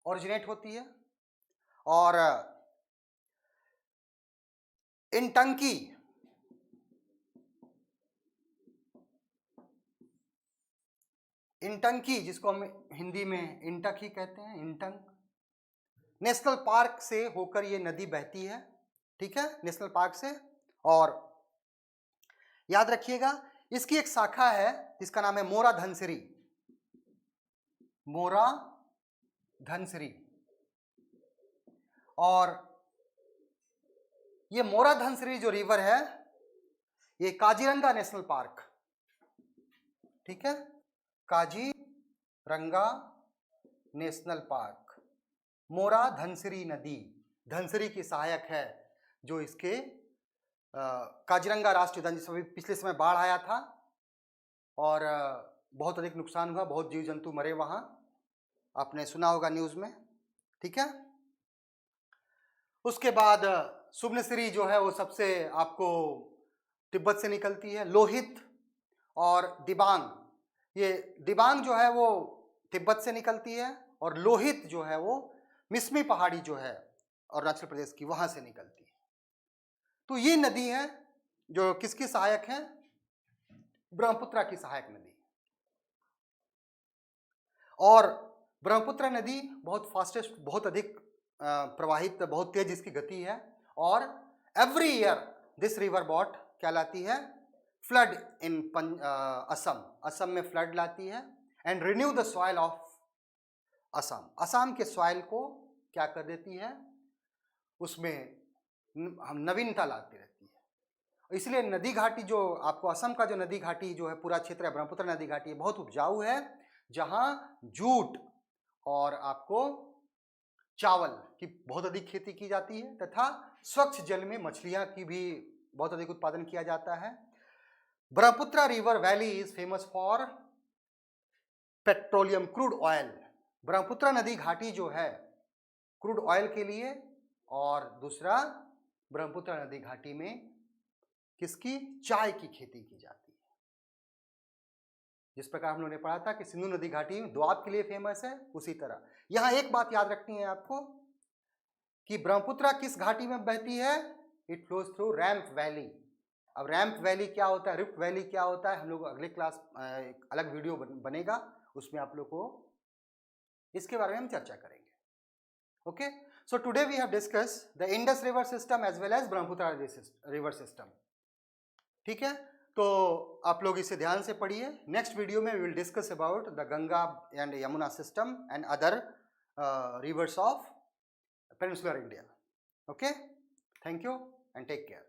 ओरिजिनेट होती है। और इंटंकी, इंटंकी जिसको हम हिंदी में इंटक ही कहते हैं, इंटंक नेशनल पार्क से होकर ये नदी बहती है, ठीक है, नेशनल पार्क से। और याद रखिएगा इसकी एक शाखा है जिसका नाम है मोरा धनसिरी, मोरा धनसिरी। और ये मोरा धनसिरी जो रिवर है ये काजीरंगा नेशनल पार्क, ठीक है, काजीरंगा नेशनल पार्क, मोरा धनसिरी नदी धनसिरी की सहायक है, जो इसके काजीरंगा राष्ट्रीय उद्यान, जिसमें पिछले समय बाढ़ आया था और बहुत अधिक नुकसान हुआ, बहुत जीव जंतु मरे वहाँ, आपने सुना होगा न्यूज़ में, ठीक है। उसके बाद सुबनसिरी जो है वो सबसे आपको तिब्बत से निकलती है। लोहित और दिबांग, ये दिबांग जो है वो तिब्बत से निकलती है और लोहित जो है वो मिसमी पहाड़ी जो है अरुणाचल प्रदेश की, वहाँ से निकलती है। तो ये नदी है जो किसकी सहायक है? ब्रह्मपुत्र की सहायक नदी। और ब्रह्मपुत्र नदी बहुत फास्टेस्ट, बहुत अधिक प्रवाहित, बहुत तेज इसकी गति है। और every year this river brought क्या लाती है? फ्लड इन असम, असम में फ्लड लाती है and renew the soil of Assam, Assam के सॉइल को क्या कर देती है? उसमें हम नवीनता लाती रहती है। इसलिए नदी घाटी जो आपको असम का जो नदी घाटी जो है पूरा क्षेत्र है, ब्रह्मपुत्र नदी घाटी बहुत उपजाऊ है, जहां जूट और आपको चावल की बहुत अधिक खेती की जाती है तथा स्वच्छ जल में मछलियां की भी बहुत अधिक उत्पादन किया जाता है। Brahmaputra river valley is famous for petroleum, crude oil. Brahmaputra नदी घाटी जो है क्रूड ऑयल के लिए, और दूसरा ब्रह्मपुत्र नदी घाटी में किसकी? चाय की खेती की जाती है। जिस प्रकार हम लोगों ने पढ़ा था कि सिंधु नदी घाटी दोआब के लिए फेमस है, उसी तरह यहां एक बात याद रखनी है आपको कि ब्रह्मपुत्र किस घाटी में बहती है? It flows through ramp valley. अब रैम्प वैली क्या होता है, रिफ्ट वैली क्या होता है, हम लोग अगले क्लास एक अलग वीडियो बनेगा, उसमें आप लोग को इसके बारे में हम चर्चा करेंगे। Okay, so today we have discuss the Indus river system as well as Brahmaputra river system, ठीक है। तो आप लोग इसे ध्यान से पढ़िए। नेक्स्ट वीडियो में we will discuss about the Ganga and Yamuna system and other rivers of peninsular India. Okay, thank you and take care.